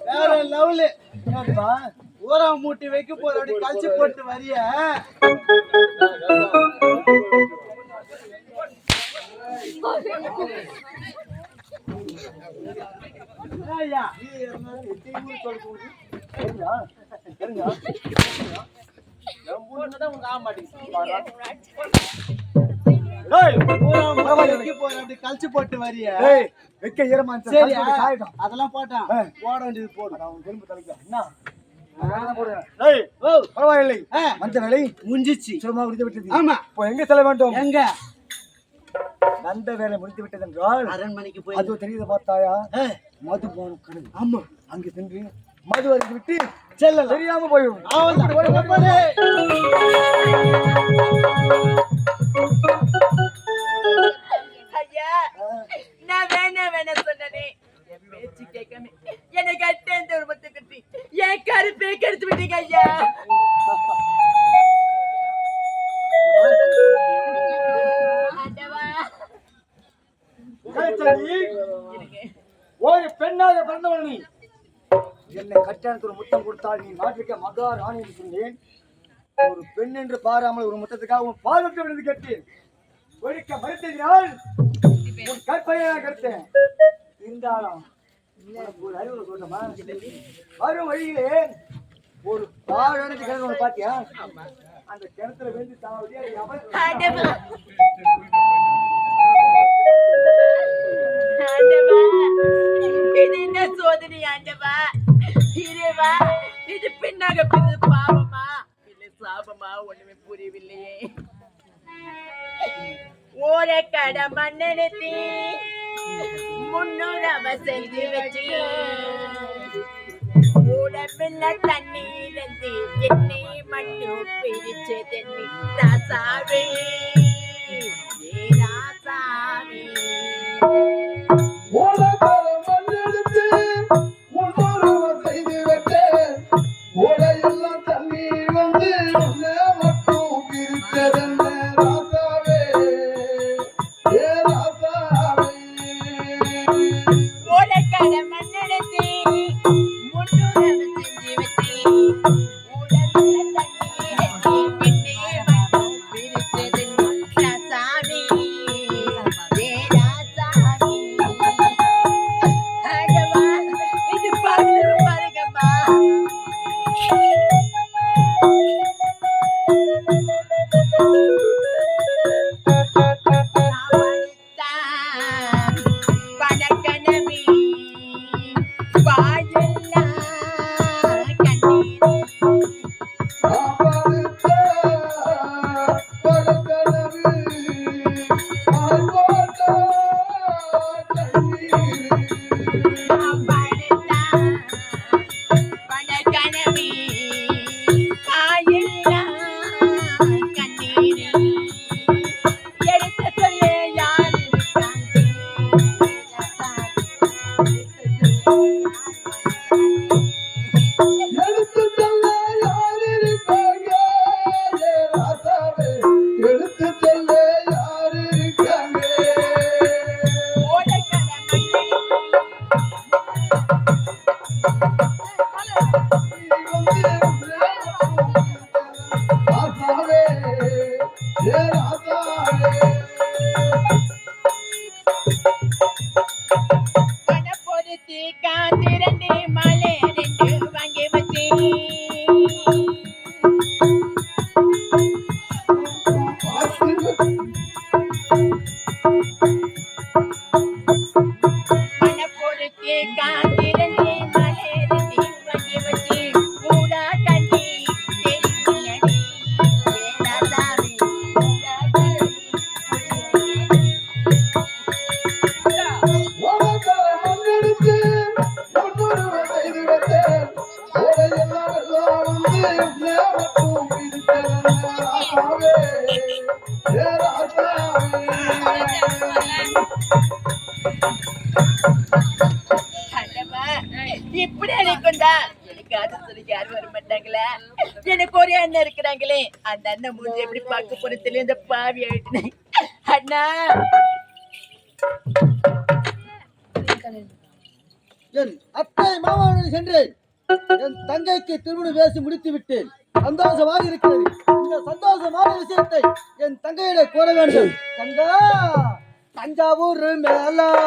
வேற லெவலு ஊரா மூட்டி வைக்க போற அப்படி கழிச்சு போட்டு வரிய கழிச்சு போட்டு வரிய வைக்க ஈரமா சரி அதெல்லாம் போட்டான் போட வேண்டியது போடும் திரும்ப தலைக்க என்ன பரவாயில்லை அந்த வேலை முடிஞ்சிச்சு சும்மா முடித்து விட்டது. ஆமா இப்போ எங்க செல்ல வேண்டும்? எங்க அந்த வேலை முடித்து விட்டது என்றால் அரண்மனைக்கு போய் அது தெரியுது பார்த்தாயா மது போன கடல். ஆமா அங்கே சென்று மது அருந்தி விட்டு செல்ல தெரியாம போயிடும். நான் வேணா சொன்னே பேச்சு கேட்காம என்னை கட்ட ஒரு மொத்த கட்டி என் கருப்பே கெடுத்து விட்டீங்க ஐயா. ஒரு பெண்ணாக பிறந்தவன் நீ என்னை கட்டாயத்துக்கு ஒரு முத்தம் கொடுத்தால் நீ நாட்டுக்கு மகா ராணி என்று சொன்னேன். ஒரு பெண் என்று பாராமல் ஒரு முத்தத்துக்காக உன் பாதத்தை விழுந்து கேட்டேன். ஒழிக்க மறுத்ததினால் உன் கற்பனையாக கருத்தேன். இருந்தாலும் ஒரு அறிவுரை சொல்லமா, வரும் வழியிலே ஒரு பாழான கிணறு பாத்தியா, அந்த கிணத்துல விழுந்து இது என்ன சோதனை ஆண்டவா? இறைவா, இது பின்னாக பிறகு பாவமா இல்லை சாபமா? ஒண்ணுமே புரியவில்லையே. ஓர கடை மண்ணெடுத்தி முன்னூறாம செஞ்சு வச்சு உடம்புல தண்ணீர் இருந்து என்னை மண்ணு பிரிச்சு தென்னி ராசாவே ராசாவே இப்படி அழைக்கொண்டா எனக்கு அது சொல்லி யாரும் வர மாட்டாங்களா? எனக்கு ஒரே அண்ணன் இருக்கிறாங்களே, அந்த அண்ணன் மூஞ்சி எப்படி பார்க்க போறது தெரியல. இந்த பாவி ஆயிட்டு அண்ணா. என் அத்தை மாமாவுடன் சென்றேன். என் தங்கைக்கு திருமணம் பேசி முடித்து விட்டேன். சந்தோஷமாக இருக்கிறது. இந்த சந்தோஷமான விஷயத்தை என் தங்கையிடம் கூற வேண்டும். தங்கா, தஞ்சாவூர் மேளம்,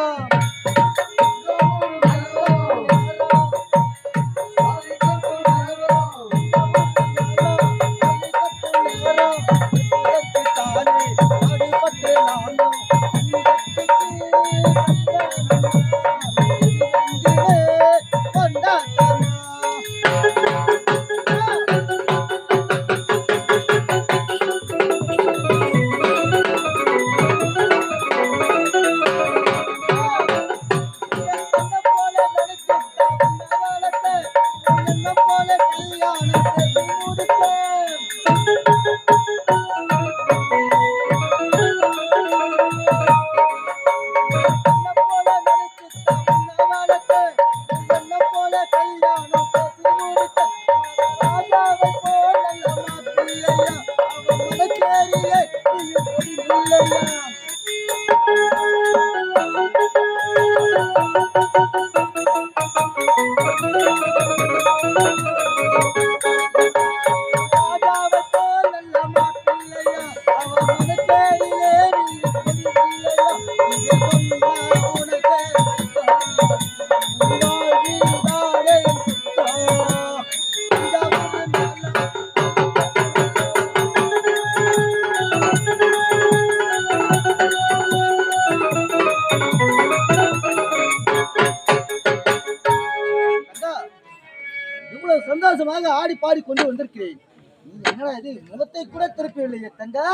சந்தோஷமாக ஆடி பாடி கொண்டு வந்திருக்கிறேன். நீ என்னடா இது முகத்தை கூட திருப்பவில்லையே தங்கா?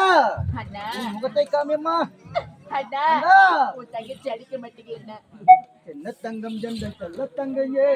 முகத்தை காமியம்மா. தங்கச்சி அடிக்க மாட்டேங்க. என்ன தங்கம் ஜெந்த சொல்ல தங்கையே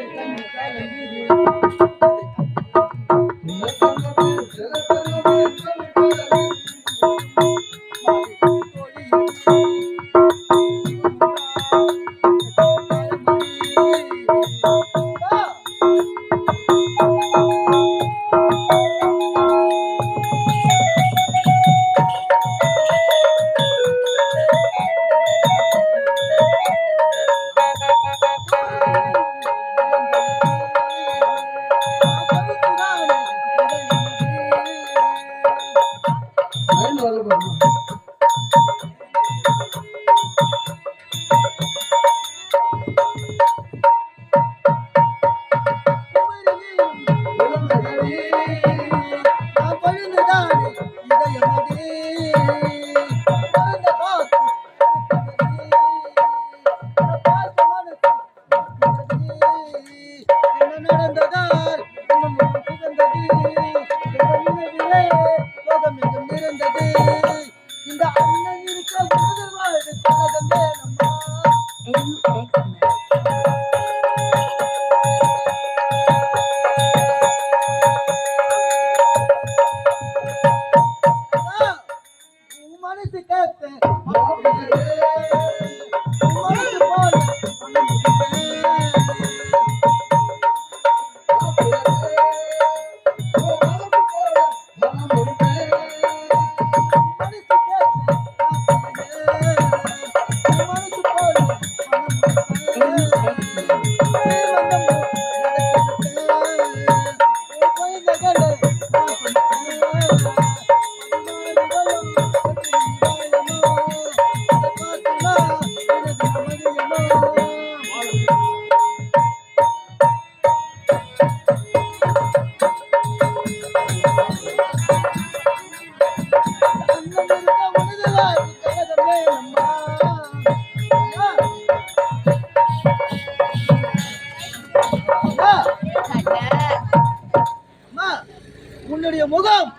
உன்னுடைய முகம்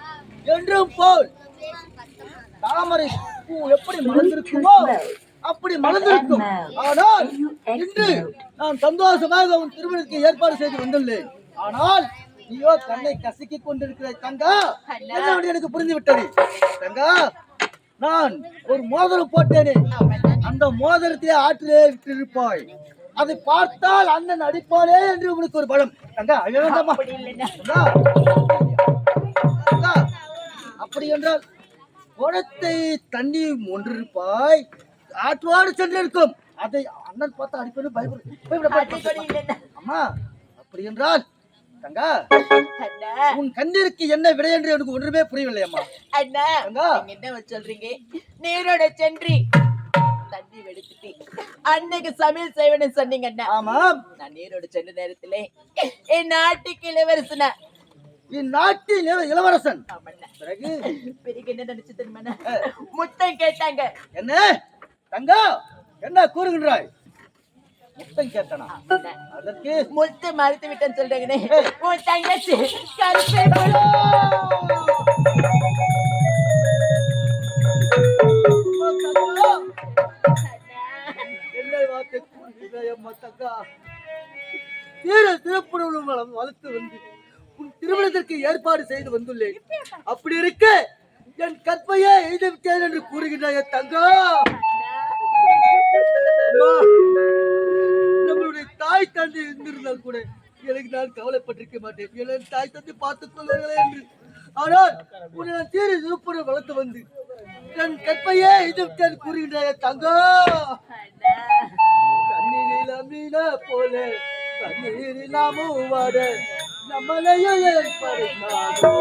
என்றும் போல் தாமரை பூ எப்படி மலர்ந்திருக்குமோ அப்படி மலர்ந்திருக்கும். ஆனால் இன்று நான் சந்தோஷமாக உன் திருமணத்துக்கு ஏற்பாடு செய்து வந்துள்ளேன். ஆனால் நீயோ தன்னை கசக்கிக் கொண்டிருக்கிற தங்கா. என்னவென்று எனக்கு புரிந்து விட்டது தங்கா. நான் ஒரு மோதிரம் போட்டேனே, அந்த மோதிரத்தை ஆற்றிலே விட்டிருப்பாய். அதை பார்த்தால் அண்ணன் அடிப்பானே என்று உனக்கு ஒரு பலம். தங்கா அழ வேண்டாமா? அப்படி இல்லைன்னா தங்கா, தங்கா, அப்படி என்றால் குளத்தை தண்ணி ஒன்றிருப்பாய் ஆற்றோடு சென்று இருக்கும். அதை அண்ணன் பார்த்தா அடிப்பது அப்படி இல்லைன்னா அம்மா. அப்படி என்றால் தங்கா அண்ணா உன் கண்ணிற்கு என்ன விடை என்று எனக்கு ஒன்றுமே புரியவில்லை அம்மா. அண்ணா தங்கா நீங்க என்ன சொல்றீங்க? நீரோட சென்றி தண்ணி வெடிச்சிட்டு அன்னைக்கு சமையல் செய்வேன்னு சொன்னீங்க அண்ணா. ஆமாம், நான் நீரோட சென்ற நேரத்திலே என் நாட்டுக்கு இளவரசனா இந்நாட்டின் இளவரசன். ஆமாண்ணா. பிறகு பிறகு என்ன நினைச்சு தெரியுமா? முத்தம் கேட்டாங்க. என்ன தங்கா என்ன கூறுகின்றாய்? முத்தம் கேட்டனா? ஆமாண்ணா. அதற்கு முத்து மறுத்து விட்டேன்னு சொல்றாங்கண்ணே. உன் தங்கச்சி கருப்பே போல. என்னை வார்த்தை கூறுகின்றாய் அம்மா. தங்கா திருப்புணர்வு வளர்த்து வந்து உன் திருமணத்திற்கு ஏற்பாடு செய்து வந்துள்ளேன். அப்படி இருக்க என் கற்பையே எழுதி விட்டேன் என்று கூறுகின்றாய் தங்கா. அம்மா, நம்மளுடைய தாய் தந்தை இருந்திருந்தால் கூட எனக்கு நான் கவலைப்பட்டிருக்க மாட்டேன். என் தாய் தந்தை பார்த்துக் கொள்வார்களே என்று. ஆனால் உன்னை நான் தீர திருப்புணர்வு வளர்த்து வந்து என் கற்பையே எழுதி விட்டேன் கூறுகின்றாய் தங்கா. தண்ணீரில் அமீன போல தண்ணீரில் நாமும் வாட நம்மளையே ஏற்படுத்தாதோ.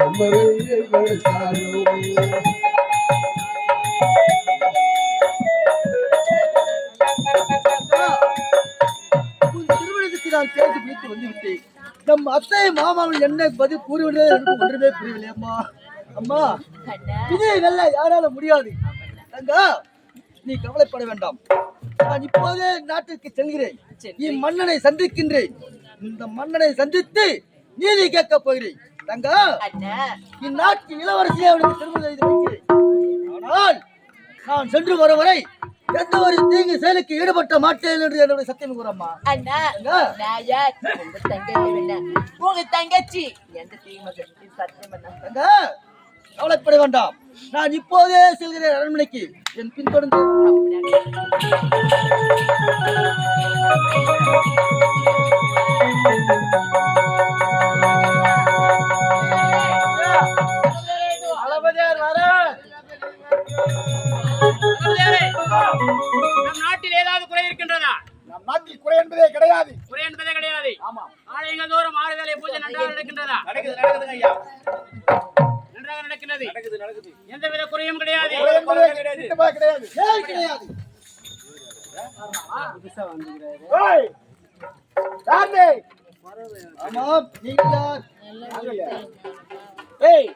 நம்மளையே நான் பேசி பிடித்து வந்துவிட்டேன். நம் அத்தை மாமாவில் என்ன பதில் கூறுவது எனக்கு ஒன்றுமே புரியவில்லை அம்மா. அம்மா, இதே வெல்ல யாரால முடியாது. தங்கா நீ கவலைப்பட வேண்டாம். நான் இப்போதே நாட்டிற்கு செல்கிறேன். இம்மன்னனை சந்திக்கின்றேன். இந்த மன்னனை சந்தித்து நீதி கேட்க போகிறேன். தங்கா இந்நாட்டு இளவரசியை அவனுக்கு திருமணம் செய்து வைக்கிறேன். ஆனால் நான் சென்று வரும் வரை எந்த ஒரு தீங்கு செயலுக்கு ஈடுபட்ட மாட்டேன் என்று என்னுடைய சத்தியம் கூறம்மா. அண்ணா நான் யார்? உங்க தங்கச்சி. உங்க தங்கச்சி எந்த தீங்கு சத்தியம் பண்ண. கவலைப்பட வேண்டாம். நான் இப்போதே செல்கிறேன் அரண்மனைக்கு. என் பின்தொடர்ந்து நம் நாட்டில் ஏதாவது குறை இருக்கின்றதா? நம் நாட்டில் குறை என்பதே கிடையாது. குறை என்பதே கிடையாது. ஆமா, ஆலயங்கள் தோறும் ஆறுதலை பூஜை நன்றாக நடக்கின்றதா? நடக்குது ஐயா. நன்றாக நடக்கிறது. எந்தவித குறையும் கிடையாது. குறை என்பதே கிடையாது. ஏன் கிடையாது? ஓய் யாரே? ஆமா, நீங்க யார்? ஏய்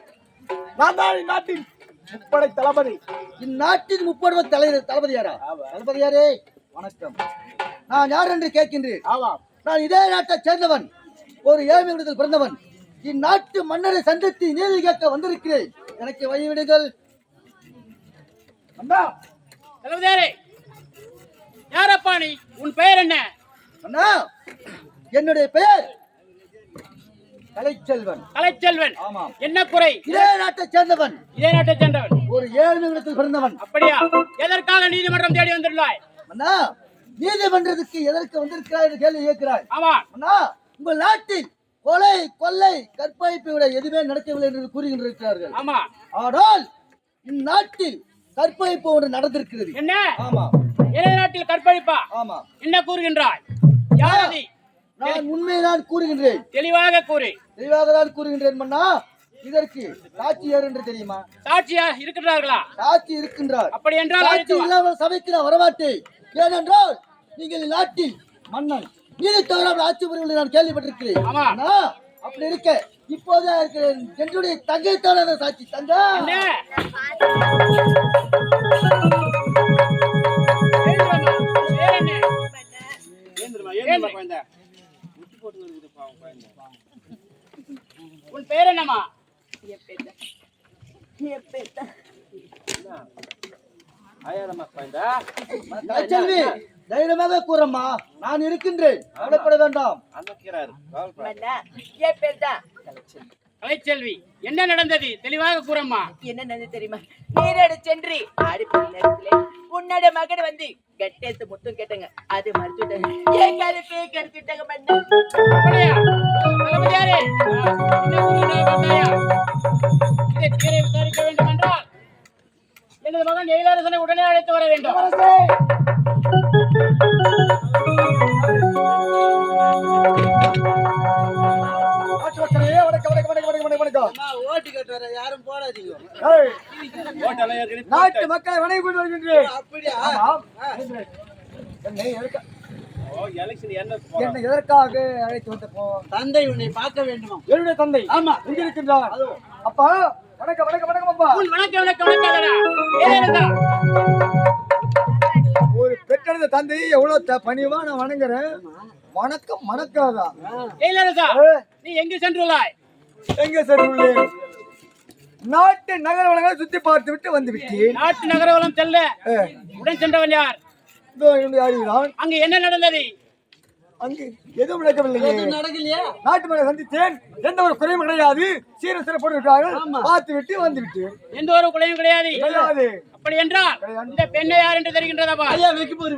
நான் தான் நாட்டின் முப்படை தளபதி. இந்நாட்டின் முப்படை தளபதி யாரா? தளபதி யாரே? வணக்கம். நான் யார் என்று கேட்கின்றேன். ஆமாம், நான் இதே நாட்டை சேர்ந்தவன். ஒரு ஏழ்மை விடுதல் பிறந்தவன். இந்நாட்டு மன்னரை சந்தித்து நீதி கேட்க வந்திருக்கிறேன். எனக்கு வழிவிடுங்கள். அண்ணா தளபதியாரே, யாரப்பா நீ? உன் பெயர் என்ன? அண்ணா, என்னுடைய பெயர் கலைச்செல்வன். கலைச்செல்வன். ஆமாம். என்ன குறை? இதே நாட்டை சேர்ந்தவன். இதே நாட்டை சேர்ந்தவன். ஒரு ஏழ்மை விடுதல் பிறந்தவன். அப்படியா? எதற்காக நீதிமன்றம் தேடி வந்துள்ளாய்? அண்ணா, நீதிமன்றத்துக்கு எதற்கு வந்திருக்கிறாய் என்று கேள்வி கேட்கிறாய். ஆமா. அண்ணா, உங்கள் நாட்டில் கொலை கொள்ளை கற்பழிப்பை விட எதுவுமே நடக்கவில்லை என்று கூறுகின்றார்கள். ஆமா. ஆனால் இந்நாட்டில் கற்பழிப்பு ஒன்று நடந்திருக்கிறது. என்ன? ஆமா. எனது நாட்டில் கற்பழிப்பா? ஆமா. என்ன கூறுகின்றாய்? யார் அது? நான் உண்மையை கூறுகின்றேன். தெளிவாக கூறு. தெளிவாக தான் கூறுகின்றேன் மன்னா. இதற்கு சாட்சி யார் என்று தெரியுமா? சாட்சியா இருக்கின்றார்களா? சாட்சி இருக்கின்றார். அப்படி என்றால் சாட்சி இல்லாமல் சபைக்கு நான் வரமாட்டேன். ஏனென்றால் நீங்கள் நாட்டில் மன்னன் நீதி தவறாமல் ஆட்சி புரிவதை நான் கேள்விப்பட்டிருக்கிறேன். ஆமா. ஆனா, அப்படி இருக்க இப்போதே இருக்கிறேன். என்னுடைய தங்கைத்தான் அந்த சாட்சி. தங்கா என்ன? உன் பேர் என்னம்மா? செல்வி தைரியமாக கூறம்மா. நான் இருக்கின்றேன். கவலைப்பட வேண்டாம். என் பேர் தான் கலைச்செல்வி, என்ன நடந்தது? தெளிவாக கூறம்மா. என்ன நடந்தது தெரியுமா? நீரோட சென்று அடுப்பு நேரத்துல உன்னோட மகன் வந்து கட்டேத்து முத்தம் கேட்டாங்க. அது மறுத்துட்டாங்க. என் கருப்பே கெடுத்துட்டாங்க மண்ணா. அப்படியா? தளபதியாரே, என்ன கூறுகிறாய் பார்த்தாயா? இதை தீர விசாரிக்க வேண்டும் என்றால் எனது மகன் எழிலரசனை உடனே அழைத்து வர வேண்டும். ஓட்டு கட்டுற யாரும் போடாதீங்க. நாட்டு மக்களை வணங்கி கொண்டு வருகின்றேன். அப்படியா? என்னை எதற்காக அழைத்து வந்த தந்தை உன்னை பார்க்க வேண்டுமா? என்னுடைய தந்தை. ஆமா. எங்க இருக்கின்றார்? அப்பா வணக்கம் வணக்கம் வணக்கம் அப்பா. உன் வணக்கம் வணக்கம் வணக்கம். எழிலரசா, ஒரு பெற்றெடுத்த தந்தையை எவ்வளவு பணிவா நான் வணங்குறேன். வணக்கம் வணக்காதா? எழிலரசா, நீ எங்கு சென்றுள்ளாய்? எங்க சென்றுள்ளேன்? நாட்டு நகர வளங்களை சுத்தி பார்த்து விட்டு வந்து விட்டேன். நாட்டு நகரவலம் செல்ல உடன் சென்றவன் யார்? என்னுடைய அறிவுதான். அங்கு என்ன நடந்தது? அங்கு எதுவும் நடக்கவில்லையே. நடக்கலையா? நாட்டு மக்களை சந்தித்தேன். எந்த ஒரு குறையும் கிடையாது. சீர சிறப்போடு இருக்கார்கள். பார்த்து விட்டு வந்து விட்டு எந்த ஒரு குறையும் கிடையாது. கிடையாது. அப்படி என்றால் இந்த பெண்ணை யார் என்று தெரிகின்றதா? ஐயா வைக்க போகுது.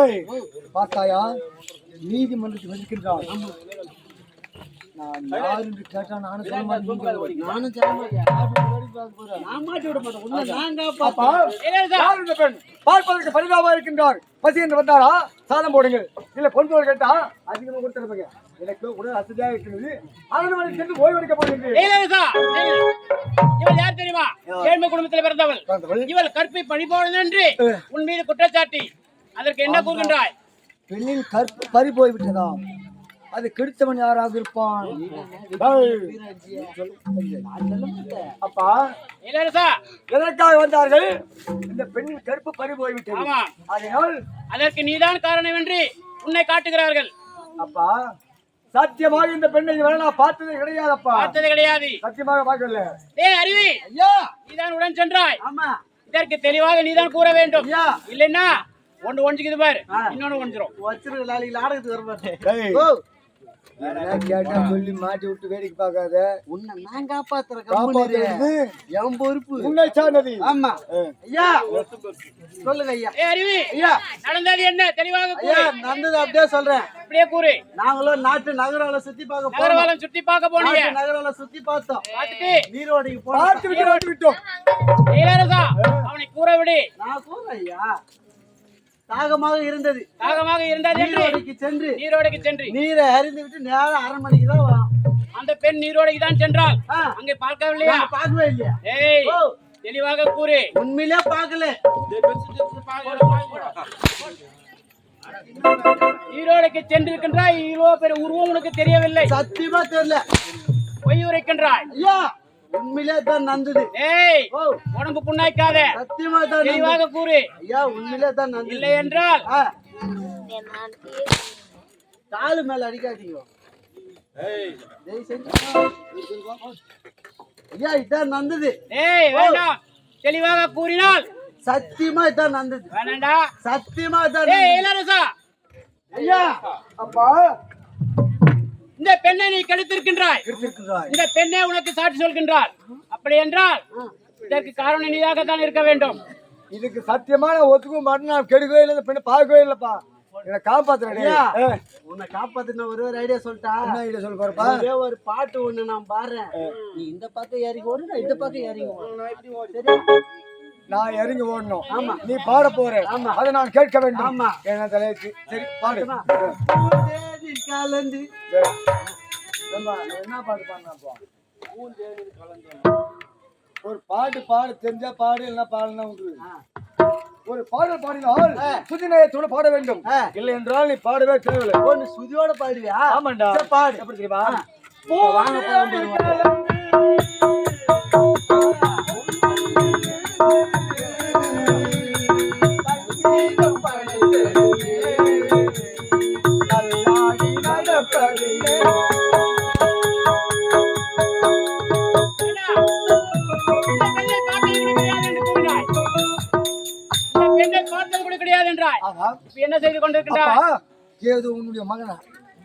ஏய் பார்த்தாயா? நீதிமன்றத்தில் வந்திருக்கின்றார். நான் யார் என்று கேட்டா நானும் சொல்ல மாட்டேன். நானும் நான் மாட்டி விட மாட்டேன். உன்னை நான் காப்பாத்தேன். அப்பா, யார் இந்த பெண்? பார்ப்பதற்கு பரிதாபமா இருக்கின்றார். பசி என்று வந்தாரா? சாதம் போடுங்க. இல்ல கொண்டு கேட்டா அதிகமா கொடுத்துருப்பீங்க. எனக்கு உடல் அசதியாக இருக்கிறது. அதனால சென்று ஓய்வெடுக்க போகின்றேன். இவள் யார் தெரியுமா? ஏழ்மை குடும்பத்தில் பிறந்தவள். இவள் கற்பை பழிபோடு என்று உன் மீது குற்றச்சாட்டி அதற்கு என்ன கூறுகின்றாய்? பெண்ணின் கற்பு பறி போய்விட்டதா? அது கெடுத்தவன் யாராக இருப்பான்? அப்பா, இளவரசா, எதற்காக வந்தார்கள்? இந்த பெண்ணின் கற்பு பறி போய்விட்டது. ஆமா. அதனால் அதற்கு நீதான் காரணம் என்று உன்னை காட்டுகிறார்கள். அப்பா, சத்தியமாக இந்த பெண்ணை இவரை நான் பார்த்ததே கிடையாதப்பா. பார்த்தது கிடையாது. சத்தியமாக பார்க்கல. ஏய் அறிவி, ஐயா நீதான் உடன் சென்றாய். ஆமா. இதற்கு தெளிவாக நீதான் கூற வேண்டும். ஐயா இல்லைன்னா ஒன்று ஒஞ்சுக்குது பாரு, இன்னொன்னு ஒஞ்சிரும். வச்சிருக்க நாளைக்கு நாடகத்துக்கு வர மாட்டேன். ஏய், கேட்டா சொல்லி மாட்டி விட்டு வேடிக்கை பார்க்காத. உன்னை நான் காப்பாத்துறேன். காப்பாத்துறது என் பொறுப்பு. உன்னை சார்ந்தது. ஆமா. ஐயா சொல்லுங்க ஐயா. ஏய் அறிவி, ஐயா நடந்தது என்ன? தெளிவாக ஐயா கூறு. நடந்தது அப்படியே சொல்றேன். அப்படியே கூறு. நாங்களும் நாட்டு நகரால சுத்தி பார்க்க போனோம். நகரவாலம் சுத்தி பார்க்க போனீங்க. நாட்டு நகரால சுத்தி பார்த்தோம். பார்த்துட்டு நீரோடைக்கு போனோம். பார்த்து விட்டோம். இளவரசா, அவனை கூற விடு. நான் சொல்றேன் ஐயா. தாகமாக இருந்தது. தாகமாக இருந்தால் என்று நீரோடைக்கு சென்று நீரோடைக்கு சென்று நீரை அறிந்து விட்டு நேரம் அரண்மனைக்கு தான் வரும். அந்த பெண் நீரோடைக்கு தான் சென்றால் அங்கே பார்க்கவில்லையா? நாங்க பார்க்கவே இல்லையா? ஏய், தெளிவாக கூறு. உண்மையிலே பார்க்கல. நீரோடைக்கு சென்றிருக்கின்றாய். இவ்வளவு பெரிய உருவம் உனக்கு தெரியவில்லை. சத்தியமா தெரியல. பொய் உரைக்கின்றாய். ஐயா உண்மையிலே தான் நந்தது. ஏய், உடம்பு புண்ணாய்க்காத. சத்தியமா தான் தெளிவாக கூறு. ஐயா உண்மையிலே தான் நந்தது. இல்லை என்றால் காலு மேல அடிக்காதீங்க. ஐயா இதான் நந்தது. ஏய் வேண்டாம், தெளிவாக கூறினால் சத்தியமா இதான் நந்தது. வேணாண்டா. சத்தியமா இதான். ஏய் இளவரசா, ஐயா அப்பா, இந்த பெண்ணை நீ கெடுத்திருக்கின்றாய். இந்த பெண்ணை உனக்கு சாட்சி சொல்கின்றார். அப்படி என்றால் இதற்கு காரணம் நீயாக தான் இருக்க வேண்டும். இதுக்கு சத்தியமான ஒத்துக்கும் மாட்டேன். நான் கெடுக்கவே இல்லை. பெண்ணை பார்க்கவே இல்லப்பா. என்ன காப்பாத்துறேன் ஐயா, உன்னை காப்பாத்தின ஒரு ஐடியா சொல்லிட்டா என்ன ஐடியா சொல்ல போறப்பா ஒரே ஒரு பாட்டு ஒண்ணு நான் பாடுறேன் நீ இந்த பக்கம் ஏறிங்க ஓடு நான் இந்த பக்கம் ஏறிங்க ஓடு நான் இறங்கி ஓடணும் ஆமா. நீ பாட போற ஆமா. அதை நான் கேட்க வேண்டும் ஆமா. என்ன தலையாச்சு சரி பாடு கலந்து ஏம்மா, நான் என்ன பாட்டு பாடினாப்பா ஒரு பாட்டு பாட தெரிஞ்சா பாடு இல்லைன்னா பாடுனா உண்டு ஒரு பாடல் பாடினால் சுதி நேயத்தோட பாட வேண்டும் இல்லை என்றால் நீ பாடவே தேவையில்லை ஒன்னு சுதியோட பாடுவியா ஆமாண்டா சரி, பாடு எப்படி தெரியுமா வாங்க போலாம் என்ன செய்து கொண்டிருக்கின்றாய்? அப்பா, ஏதோ உன்னுடைய மகனா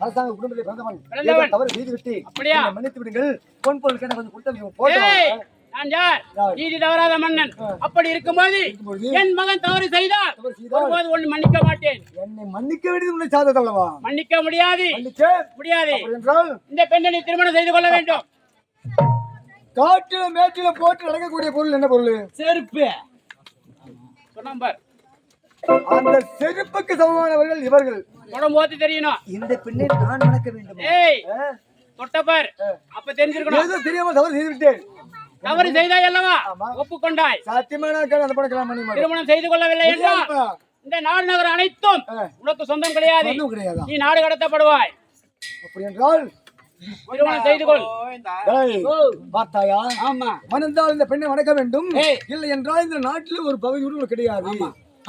அரசாங்க குடும்பத்தில் பிறந்தவன் பிறந்தவன். ஏதோ தவறு செய்து விட்டு அப்படியா? என்னை மன்னித்து விடுங்கள் பொன் பொருள் கேட்ட கொஞ்சம் கொடுத்து ஏய், போட்டோம் நான் யார்? யார்? நீதி தவறாத மன்னன். அப்படி இருக்கும்போது இருக்கும்போது என் மகன் தவறு செய்தால் தவறு செய்தால் ஒருபோது ஒன்று மன்னிக்க மாட்டேன். என்னை மன்னிக்க வேண்டியது உன்னை சாதத்தை அல்லவா மன்னிக்க முடியாது, மன்னிக்க முடியாது. அப்படி என்றால் இந்த பெண்ணை நீ திருமணம் செய்து கொள்ள வேண்டும். காட்டில மேட்டில போட்டு நடக்கக்கூடிய பொருள் என்ன பொருள் செருப்பு சொன்னாம் பார். அந்த செருப்புக்கு சமமானவர்கள் இவர்கள் உடம்போத்து தெரியணும். இந்த பெண்ணை நான் வணக்க வேண்டும் ஏய், தொட்டப்பார். அப்ப தெரிஞ்சிருக்கணும். ஏதோ தெரியாம தவறு செய்து விட்டேன் தவறு செய்தாய் அல்லவா? ஆமா. ஒப்புக்கொண்டாய். சத்தியமான அந்த பணக்கலாம் பண்ணி மாட்டேன் திருமணம் செய்து கொள்ளவில்லை என்றால் இந்த நாடு நகர் அனைத்தும் உனக்கு சொந்தம் கிடையாது. ஒண்ணும் கிடையாதா நீ நாடு கடத்தப்படுவாய். அப்படி என்றால் திருமணம் செய்து கொள். டேய், பார்த்தாயா ஆமா மணந்தால் இந்த பெண்ணை வணக்க வேண்டும் ஏய். இல்லை என்றால் இந்த நாட்டில் ஒரு பகுதி கூட கிடையாது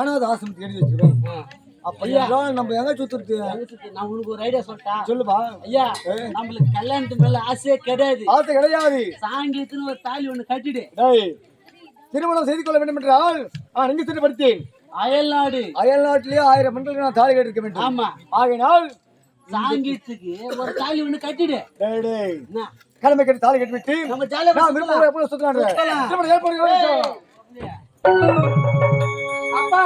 அனாத ஆசிரமத்தை எழுதி வச்சிருவேன் அப்படி என்றால் நம்ம எங்க சுத்துறது நான் உனக்கு ஒரு ஐடியா சொல்லிட்டா சொல்லுப்பா ஐயா நம்மளுக்கு கல்யாணத்து மேல ஆசையே கிடையாது ஆசை கிடையாது சாங்கியத்துன்னு ஒரு தாலி ஒண்ணு கட்டிடு டேய், திருமணம் செய்து கொள்ள வேண்டும் என்றால் எங்க திட்டப்படுத்தேன் அயல்நாடு அயல் நாட்டிலேயே 1000 பெண்களுக்கு நான் தாலி கட்டிருக்க வேண்டும் ஆமா ஆகையினால் சாங்கியத்துக்கு ஒரு தாலி ஒண்ணு கட்டிடு டேய், டேய், என்ன? கடமை கட்டி தாலி கட்டி விட்டு நம்ம ஜாலியா நான் விருப்பம் எப்போ சுத்தலாம் திருமணம் ஏற்பாடு அப்பா,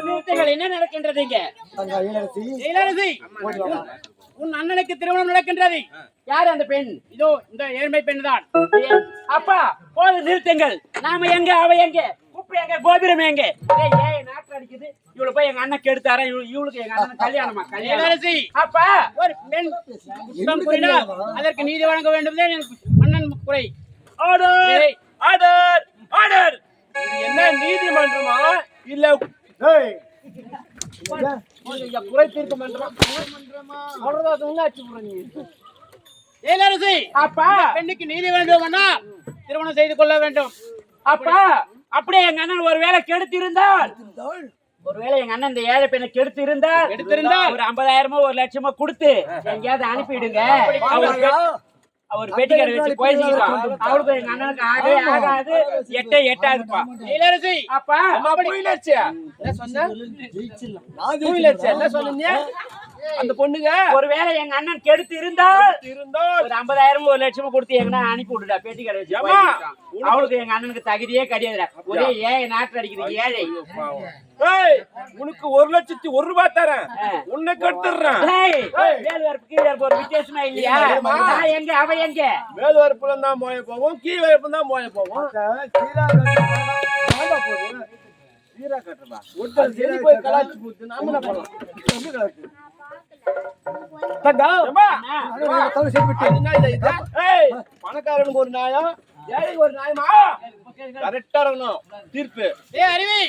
நிறுத்துங்கள். என்ன நடக்கின்றது இங்க? இளவரசி, உன் அண்ணனுக்கு திருமணம் நடக்கின்றது. யார் அந்த பெண்? இதோ இந்த ஏழ்மை பெண் தான். அப்பா, போது நிறுத்துங்கள். நாம எங்க, அவ எங்க, குப்பை எங்க, கோபுரம் எங்க? ஏய், நாக்கு அடிக்குது. இவளு போய் எங்க அண்ணன் கெடுத்தாரா? இவளுக்கு எங்க அண்ணன் கல்யாணமா? இளவரசி, அப்பா, ஒரு பெண் குற்றம் புரிந்தால் அதற்கு நீதி வழங்க வேண்டும் அண்ணன் குறை. Order, order, order. இது என்ன நீதிமன்றமா இல்ல குறை தீர்க்க மன்றமா? இளவரசி, அப்பா, பெண்ணுக்கு நீதி வேண்டும்னா திருமணம் செய்து கொள்ள வேண்டும். அப்பா, அப்படியே எங்க அண்ணன் ஒருவேளை கெடுத்து இருந்தால், ஒருவேளை எங்க அண்ணன் இந்த ஏழை பெண்ணை கெடுத்து இருந்தால் ஒரு 50,000 1 லட்சமோ கொடுத்து எங்கேயாவது அனுப்பிடுங்க. அவர் பெட்டிக்கார வச்சு போயிடுவான். அவளுக்கு எங்க அண்ணனுக்கு ஆகவே ஆகாது, எட்டாதுப்பா. இளவரசி, அப்பா, என்ன சொன்ன? என்ன சொன்னீங்க? அந்த பொண்ணுங்க ஒருவேளை எங்க அண்ணன் கெடுத்து இருந்தால் ஒரு 50,000 1 லட்சமோ கொடுத்து எங்கன்னா அனுப்பி விடுடா பெட்டிக்கார வச்சு. அவளுக்கு எங்க அண்ணனுக்கு தகுதியே கிடையாதுடா. ஒரே ஏழை நாட்டு அடிக்குது ஏழை. உனக்கு 1,01,000 ரூபாய் தரேன், உன்னை கட்டுறேன். ஒரு வித்தியாசமா இல்லையா? நான் எங்க, அவ எங்க? மேல் வரப்புல தான் மோய போவோம், கீழ் வரப்புல தான் மோய போவோம். சீரா கட்டுறா ஒருத்தர் சரி போய் கலாச்சி போட்டு நாம என்ன பண்ணலாம்? பணக்காரனுக்கு ஒரு நியாயம், ஏழைக்கு ஒரு நியாயமா? கரெக்டா இருக்கணும் தீர்ப்பு. அருவி,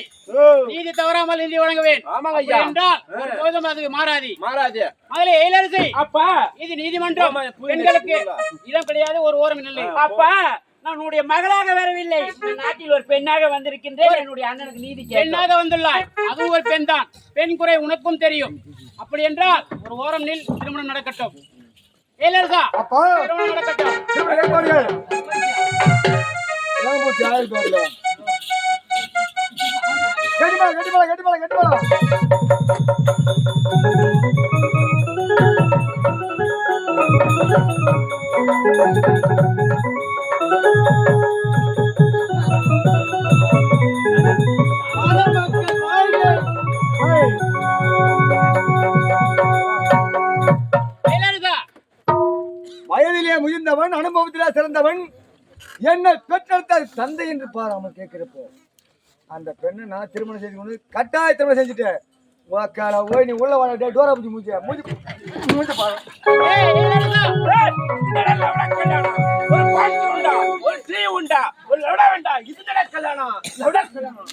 நீதி தவறாமல் நீதி வழங்குவேன். ஆமாங்க ஐயா. என்றால் ஒருபோதும் அது மாறாது. முதல்ல இளவரசி, அப்பா, இது நீதிமன்றம். பெண்களுக்கு இடம் கிடையாது, ஒரு ஓரம் இல்லை. அப்பா, நான் உன்னுடைய மகளாக வரவில்லை, நாட்டில் ஒரு பெண்ணாக வந்திருக்கின்றேன். என்னுடைய அண்ணனுக்கு நீதி பெண்ணாக வந்துள்ளாய், அது ஒரு பெண் தான். பெண் குறை உனக்கும் தெரியும். அப்படி என்றால் ஒரு ஓரம் நில், திருமணம் நடக்கட்டும். இளவரசா, திருமணம் நடக்கட்டும். சிறந்தவன் என்னை பெற்றெடுத்த தந்தை என்று பாராமல் கேட்கிறப்போ அந்த பெண்ணை நான் திருமணம் செய்து கொண்டு கட்டாய திருமணம் செஞ்சுட்டேன். வாக்கால ஓய் நீ உள்ள வர டோரா பூச்சி மூஞ்சி பாரு. ஏய், இல்லடா. ஏய், இதெல்லாம் உனக்கு கல்யாணம். ஒரு பாட்டு உண்டா, ஒரு டீ உண்டா, ஒரு லவட வேண்டா. இதுதானே கல்யாணம். லவட கல்யாணம்.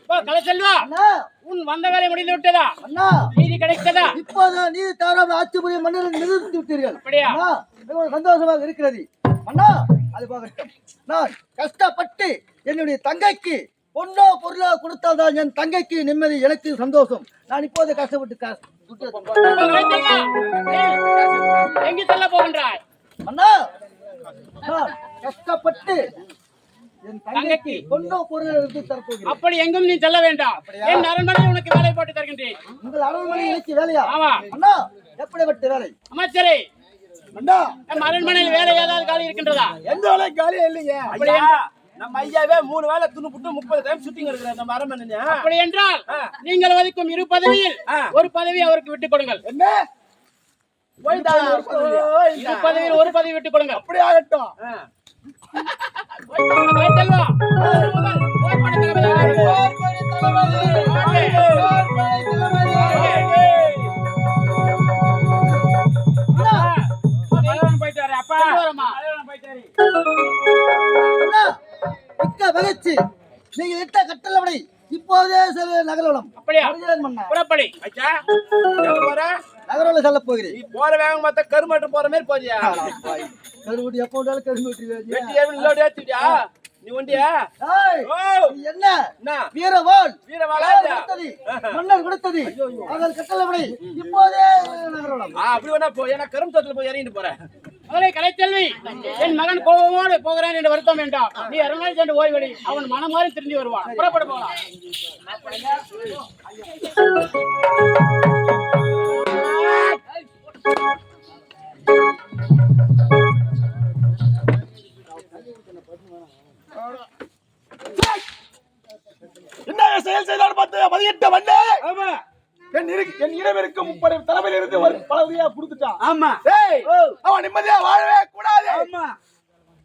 போ கலைச்செல்வா, அண்ணா உன் வந்த வேலை முடிந்து விட்டதா? அண்ணா நீதி கிடைத்ததா? இப்போதான் நீதி தவறாமல் ஆட்சி புரிய மன்னரை நிறுத்தி விட்டீர்கள். அப்படியா? அண்ணா, மிகவும் சந்தோஷமாக இருக்கிறது. அண்ணா அது போகட்டும். நான் கஷ்டப்பட்டு என்னுடைய தங்கைக்கு பொண்ணோ பொருளோ கொடுத்தால்தான் என் தங்கைக்கு நிம்மதி, எனக்கு சந்தோஷம். நான் இப்போது கஷ்டப்பட்டு போ கலைச்செல்வா, ஏய், எங்கே செல்ல போகின்றாய்? அண்ணா நான் கஷ்டப்பட்டு என் தங்கைக்கு பொண்ணோ பொருளோ எடுத்து தரப்போகிறேன். அப்படி எங்கும் நீ செல்ல வேண்டாம். என் அரண்மனையில் உனக்கு வேலை போட்டு தருகின்றேன். உங்கள் அரண்மனை எனக்கு வேலையா? ஆமா. அண்ணா எப்படிப்பட்ட வேலை? அமைச்சரே, அண்ணா நம் அரண்மனையில் வேலை ஏதாவது காலி இருக்கின்றதா? எந்த வேலை காலியா இல்லைங்க. அப்படியா? நம்ம ஐயாவே 3 வேளை துணுப்புட்டு 30 டைம் சுத்திங்க இருக்கிற நம்ம அரண்மனை. அப்படி என்றால் நீங்கள் ஒதுக்கும் 2 பதவியில் ஒரு பதவி அவருக்கு விட்டுக் கொடுங்கள். என்ன இரு பதவியில் ஒரு பதவி விட்டுக் கொடுங்கள். அப்படி ஆகட்டும். கலைச்செல்வா, போர்ப்படை தளபதி. கல்யாணம் போயிட்டாரு அப்பா. கல்யாணம் போயிட்டாரு. அண்ணா மிக்க மகிழ்ச்சி. நீங்கள் இட்ட கட்டளை இப்போதே சில நகர்வலம். அப்படியா? மன்னா புறப்படி. ஐயா எங்க போற? நகர்வலம் செல்ல போகிறேன். நீ போற வேகம் மத்த கருமாட்டு போற மாதிரி போறியா? கருவுடி எப்போ வேண்டாலும் கருவுடி வெட்டி எவ்வளவு ஏத்திட்டியா நீ ஒண்டியா? ஓ என்ன என்ன வீரவாள் வீரவாளா கொடுத்தது மன்னர் கொடுத்தது அவர்கள் கட்டளை இப்போதே நகர்வலம். அப்படி வேணா போ. ஏன்னா கரும் தோட்டத்துல போய் இறங்கிட்டு போறேன். மகளே கலைச்செல்வி, என் மகன் கோபமோடு போகிறான் என்று வருத்தம் வேண்டாம். நீ அரண்மனை சென்று ஓய்வெளி. அவன் மனமாறி திரும்பி வருவான். புறப்பட போகலாம். என்ன செயல் செய்தாலும் 18 வண்டே. ஆமா. என் இரவிற்கு 30 தலைமையில இருந்து ஒரு பலவியா கொடுத்துட்டான். ஆமா. ஏய் அவன் நிம்மதியா வாழவே கூடாது. ஆமா.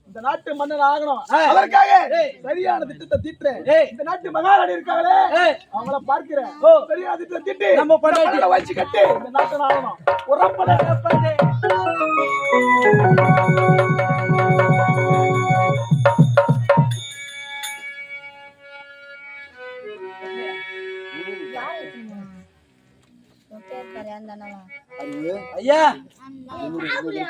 இந்த நாட்டு மன்னன் ஆகணும். அதற்காக சரியான திட்டத்தை தீட்டுறேன். இந்த நாட்டு மகாராணி இருக்காங்களே அவங்கள பார்க்கிறேன். சரியான திட்டத்தை தீட்டி நம்ம பண்ண வச்சு கட்டி இந்த நாட்டை ஆகணும். உறப்பட ஐயா அப்படியே